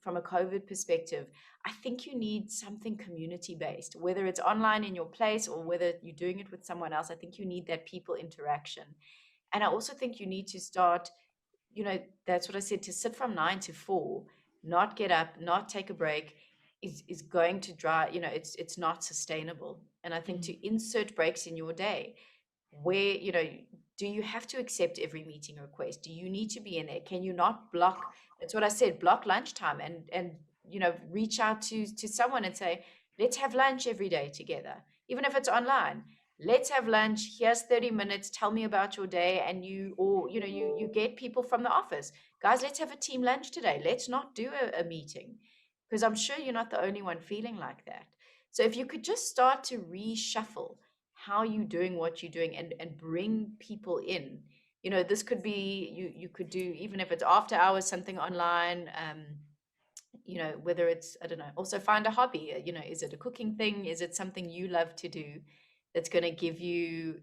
from a COVID perspective. I think you need something community-based, whether it's online in your place or whether you're doing it with someone else. I think you need that people interaction. And I also think you need to start, that's what I said, to sit from 9 to 4, not get up, not take a break, is going to drive, it's not sustainable. And I think to insert breaks in your day where, do you have to accept every meeting request? Do you need to be in there? Can you not block? That's what I said, block lunchtime and reach out to someone and say, let's have lunch every day together, even if it's online. let's have lunch. Here's 30 minutes. Tell me about your day. And you get people from the office. Guys, let's have a team lunch today. Let's not do a meeting, because I'm sure you're not the only one feeling like that. So if you could just start to reshuffle how you're doing what you're doing, and bring people in. This could be, you could do, even if it's after hours, something online, whether it's, I don't know, also find a hobby. Is it a cooking thing? Is it something you love to do that's going to give you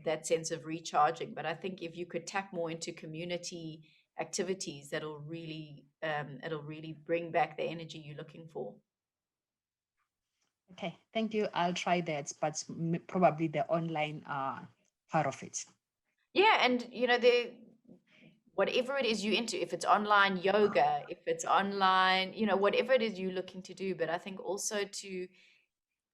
that sense of recharging? But I think if you could tap more into community activities, it'll really bring back the energy you're looking for.
Okay, thank you. I'll try that, but probably the online part of it.
Yeah, and whatever it is you into, if it's online yoga, if it's online, whatever it is you're looking to do. But I think also to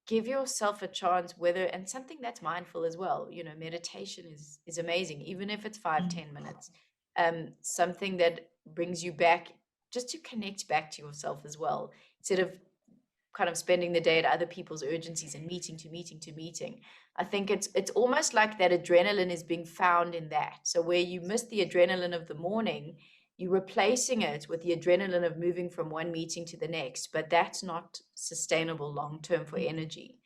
give yourself a chance, and something that's mindful as well. Meditation is amazing, even if it's 5-10 minutes. Something that brings you back, just to connect back to yourself as well, instead of kind of spending the day at other people's urgencies and meeting to meeting to meeting. I think it's almost like that adrenaline is being found in that. So where you miss the adrenaline of the morning, you're replacing it with the adrenaline of moving from one meeting to the next. But that's not sustainable long term for energy.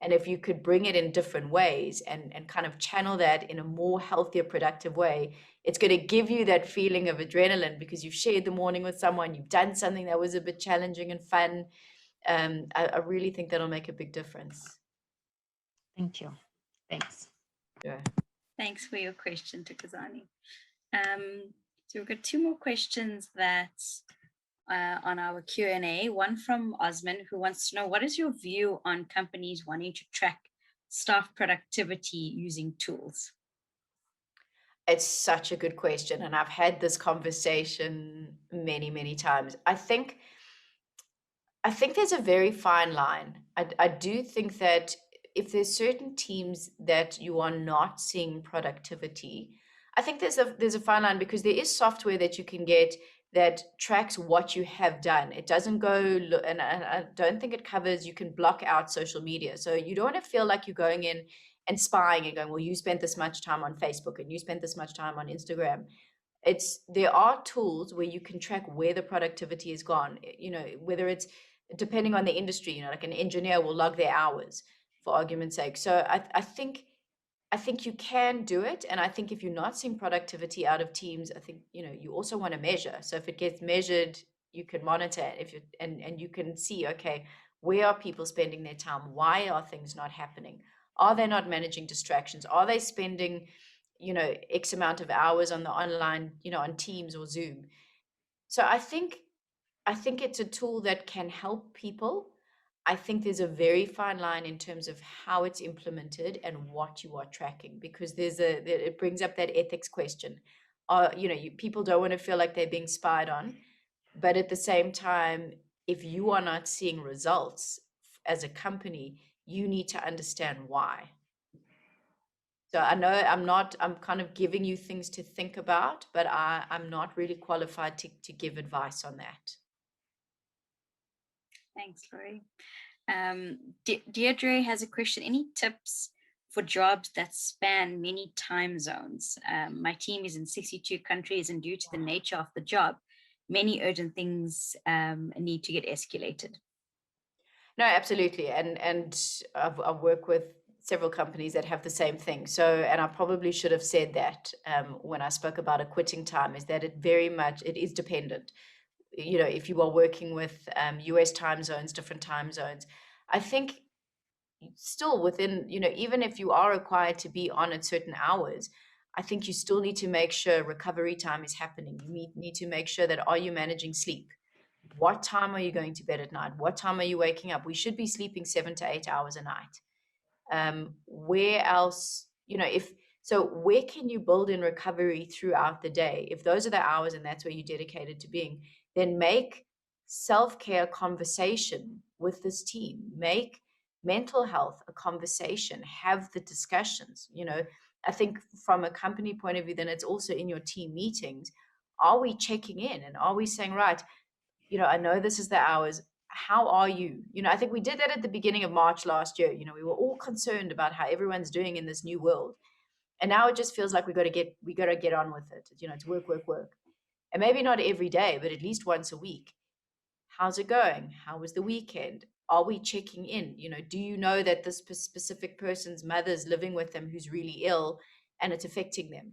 And if you could bring it in different ways, and kind of channel that in a more healthier, productive way, it's going to give you that feeling of adrenaline, because you've shared the morning with someone, you've done something that was a bit challenging and fun. I really think that'll make a big difference.
Thank you. Thanks.
Yeah.
Thanks for your question, Tukazani. So we've got 2 more questions that on our Q&A. One from Osman, who wants to know, what is your view on companies wanting to track staff productivity using tools?
It's such a good question, and I've had this conversation many, many times. I think there's a very fine line. I do think that if there's certain teams that you are not seeing productivity, I think there's a fine line, because there is software that you can get that tracks what you have done. It doesn't go, and I don't think it covers, you can block out social media. So you don't want to feel like you're going in and spying and going, well, you spent this much time on Facebook and you spent this much time on Instagram. There are tools where you can track where the productivity has gone, whether it's, depending on the industry, like an engineer will log their hours, for argument's sake. So I think you can do it. And I think if you're not seeing productivity out of teams, I think, you also want to measure. So if it gets measured, you can monitor it. And you can see, okay, where are people spending their time? Why are things not happening? Are they not managing distractions? Are they spending, X amount of hours on the online, on Teams or Zoom? So I think it's a tool that can help people. I think there's a very fine line in terms of how it's implemented and what you are tracking, because it brings up that ethics question. People don't want to feel like they're being spied on, but at the same time, if you are not seeing results as a company, you need to understand why. So I know I'm kind of giving you things to think about, but I'm not really qualified to give advice on that.
Thanks, Laurie. Deirdre has a question. Any tips for jobs that span many time zones? My team is in 62 countries, and due to the nature of the job, many urgent things need to get escalated.
No, absolutely. And I've worked with several companies that have the same thing. So, and I probably should have said that when I spoke about a quitting time, is that it is dependent. If you are working with US time zones, different time zones, I think still within, even if you are required to be on at certain hours, I think you still need to make sure recovery time is happening. You need to make sure that, are you managing sleep? What time are you going to bed at night? What time are you waking up? We should be sleeping 7 to 8 hours a night. Where else, where can you build in recovery throughout the day? If those are the hours and that's where you're dedicated to being, then make self-care a conversation with this team. Make mental health a conversation. Have the discussions. I think from a company point of view, then it's also in your team meetings. Are we checking in, and are we saying, right, I know this is the hours. how are you? I think we did that at the beginning of March last year. We were all concerned about how everyone's doing in this new world. And now it just feels like we got to get on with it, to work. And maybe not every day, but at least once a week. How's it going? How was the weekend? Are we checking in? Do you know that this specific person's mother's living with them who's really ill and it's affecting them?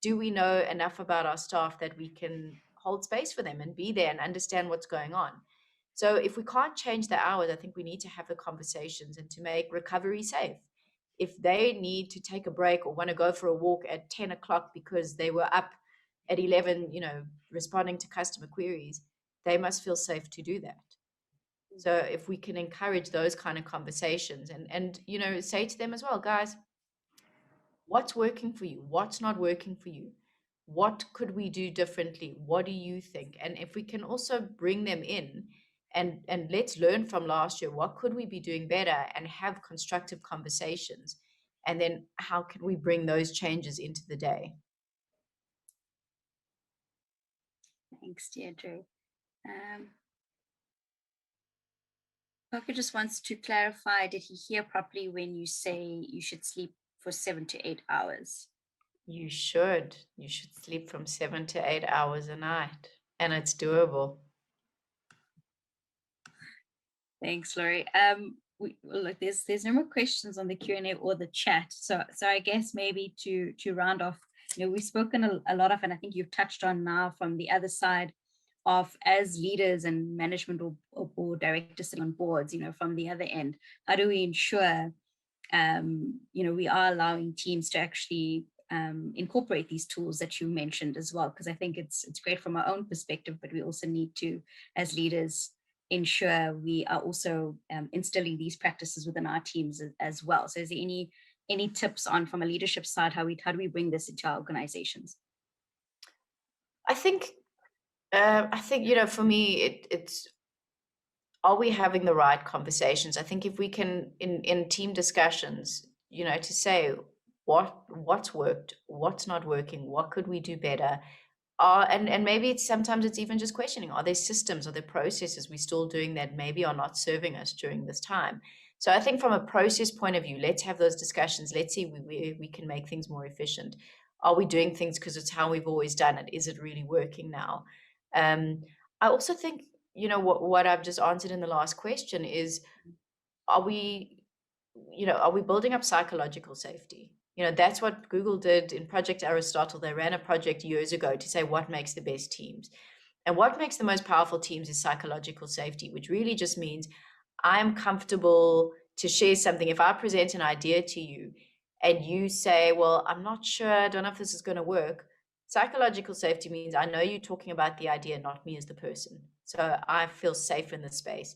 Do we know enough about our staff that we can hold space for them and be there and understand what's going on? So if we can't change the hours, I think we need to have the conversations and to make recovery safe. If they need to take a break or want to go for a walk at 10 o'clock because they were up at 11, responding to customer queries, they must feel safe to do that. So if we can encourage those kind of conversations and say to them as well, guys, what's working for you? What's not working for you? What could we do differently? What do you think? And if we can also bring them in and let's learn from last year, what could we be doing better and have constructive conversations? And then how can we bring those changes into the day?
Thanks, Deirdre. Parker just wants to clarify, did he hear properly when you say you should sleep for 7 to 8 hours?
You should sleep from 7 to 8 hours a night, and it's doable.
Thanks, Laurie. Look, there's no more questions on the Q&A or the chat. So I guess maybe to round off, we've spoken a lot of, and I think you've touched on now from the other side of, as leaders and management or board directors sitting on boards, from the other end, how do we ensure, we are allowing teams to actually incorporate these tools that you mentioned as well? Because I think it's great from our own perspective, but we also need to, as leaders, ensure we are also instilling these practices within our teams as well. So is there any tips on, from a leadership side, how do we bring this into our organizations?
I think for me, it's, are we having the right conversations? I think if we can, in team discussions, to say what's worked, what's not working, what could we do better? And maybe sometimes it's even just questioning, are there systems, are there processes we're still doing that maybe are not serving us during this time? So I think from a process point of view, let's have those discussions. Let's see where we can make things more efficient. Are we doing things because it's how we've always done it? Is it really working now? I also think, what I've just answered in the last question is, are we building up psychological safety? That's what Google did in Project Aristotle. They ran a project years ago to say what makes the best teams. And what makes the most powerful teams is psychological safety, which really just means I'm comfortable to share something. If I present an idea to you and you say, well, I'm not sure, I don't know if this is going to work. Psychological safety means I know you're talking about the idea, not me as the person. So I feel safe in the space.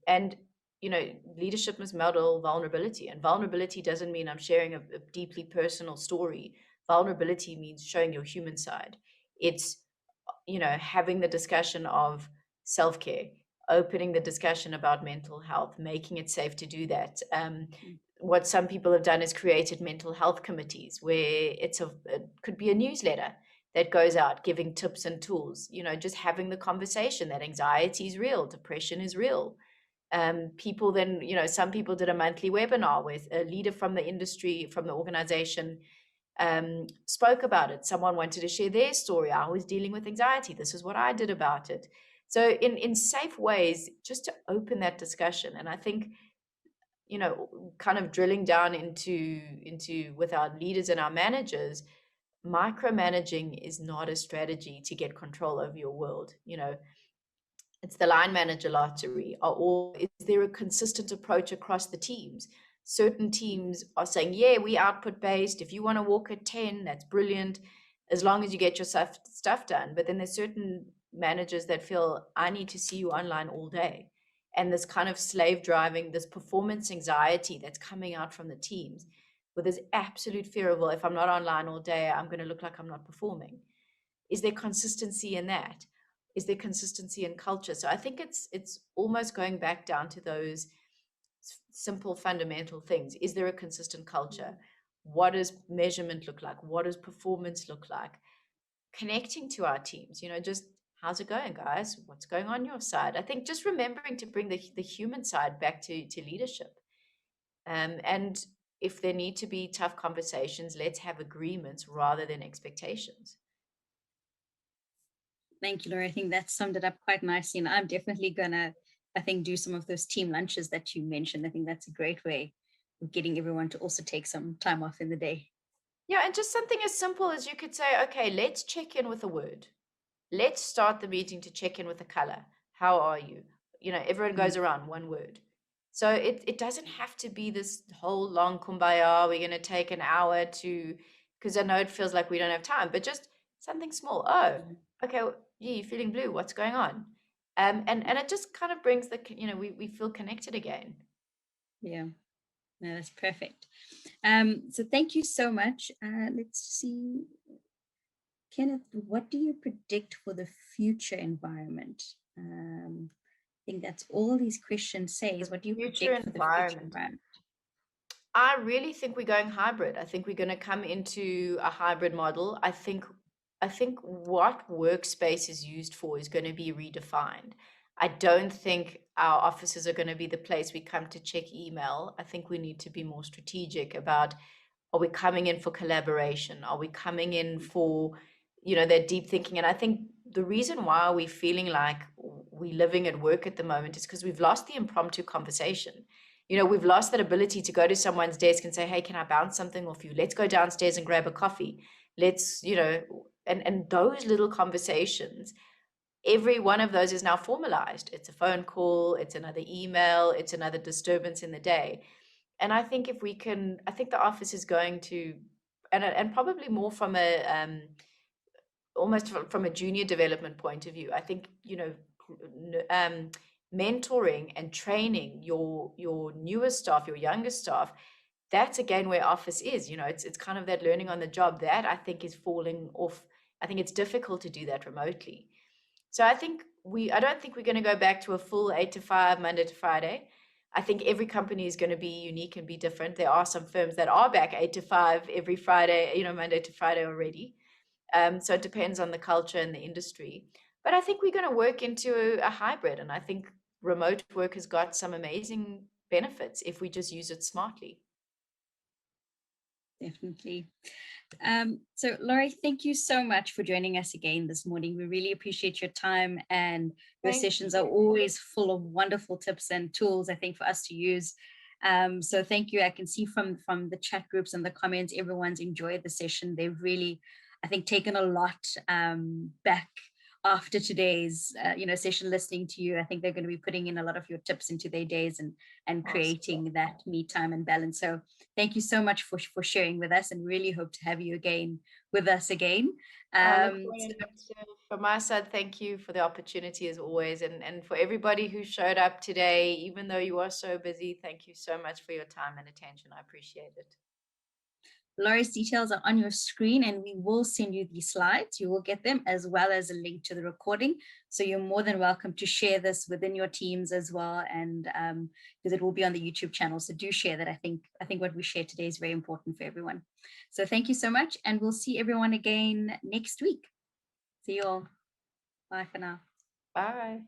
And leadership must model vulnerability, and vulnerability doesn't mean I'm sharing a deeply personal story. Vulnerability means showing your human side. It's, having the discussion of self-care, opening the discussion about mental health, making it safe to do that. What some people have done is created mental health committees where it could be a newsletter that goes out giving tips and tools, just having the conversation that anxiety is real, depression is real. People then, some people did a monthly webinar with a leader from the industry, from the organization, spoke about it. Someone wanted to share their story. I was dealing with anxiety. This is what I did about it. So in safe ways, just to open that discussion. And I think, kind of drilling down into with our leaders and our managers, micromanaging is not a strategy to get control over your world. It's the line manager lottery. Is there a consistent approach across the teams? Certain teams are saying, yeah, we output based. If you want to walk at 10, that's brilliant, as long as you get your stuff done. But then there's certain managers that feel, I need to see you online all day. And this kind of slave driving, this performance anxiety that's coming out from the teams, with this absolute fear of, well, if I'm not online all day, I'm going to look like I'm not performing. Is there consistency in that? Is there consistency in culture? So I think it's almost going back down to those simple fundamental things. Is there a consistent culture? What does measurement look like? What does performance look like? Connecting to our teams, just how's it going, guys? What's going on your side? I think just remembering to bring the human side back to leadership. And if there need to be tough conversations, let's have agreements rather than expectations.
Thank you, Laura. I think that summed it up quite nicely. And I'm definitely gonna, I think, do some of those team lunches that you mentioned. I think that's a great way of getting everyone to also take some time off in the day.
Yeah, and just something as simple as you could say, okay, let's check in with a word. Let's start the meeting to check in with a color. How are you? You know, everyone goes around one word. So it doesn't have to be this whole long kumbaya. We're going to take an hour to, because I know it feels like we don't have time, but just something small. Oh, okay, yeah, you're feeling blue. What's going on? And it just kind of brings the, you know, we feel connected again.
Yeah, no, that's perfect. So thank you so much. Let's see. Kenneth, what do you predict for the future environment? I think that's all these questions say is what do you predict for the future environment?
I really think we're going hybrid. I think we're going to come into a hybrid model. I think what workspace is used for is going to be redefined. I don't think our offices are going to be the place we come to check email. I think we need to be more strategic about, are we coming in for collaboration? Are we coming in for, you know, that deep thinking? And I think the reason why we're feeling like we're living at work at the moment is because we've lost the impromptu conversation. You know, we've lost that ability to go to someone's desk and say, hey, can I bounce something off you? Let's go downstairs and grab a coffee. Let's, you know, and those little conversations, every one of those is now formalized. It's a phone call, it's another email, it's another disturbance in the day. And I think if we can, I think the office is going to, and probably more from a, almost from a junior development point of view, I think, you know, mentoring and training your newer staff, your younger staff, that's again where office is. You know, it's kind of that learning on the job that I think is falling off. I think it's difficult to do that remotely. So I don't think we're going to go back to a full 8 to 5 Monday to Friday. I think every company is going to be unique and be different. There are some firms that are back 8 to 5 every Friday, you know, Monday to Friday already. So it depends on the culture and the industry. But I think we're going to work into a hybrid. And I think remote work has got some amazing benefits if we just use it smartly.
Definitely. So Laurie, thank you so much for joining us again this morning. We really appreciate your time, and your sessions are always full of wonderful tips and tools, I think, for us to use. So thank you. I can see from the chat groups and the comments, everyone's enjoyed the session. They've really, I think, taken a lot back after today's session, listening to you. I think they're going to be putting in a lot of your tips into their days and creating that me time and balance. So thank you so much for sharing with us, and really hope to have you again with us again.
From my side, thank you for the opportunity as always, and for everybody who showed up today, even though you are so busy, thank you so much for your time and attention. I appreciate it.
Laurie's details are on your screen, and we will send you the slides. You will get them, as well as a link to the recording. So you're more than welcome to share this within your teams as well, and because it will be on the YouTube channel. So do share that. I think what we shared today is very important for everyone. So thank you so much, and we'll see everyone again next week. See you all. Bye for now.
Bye.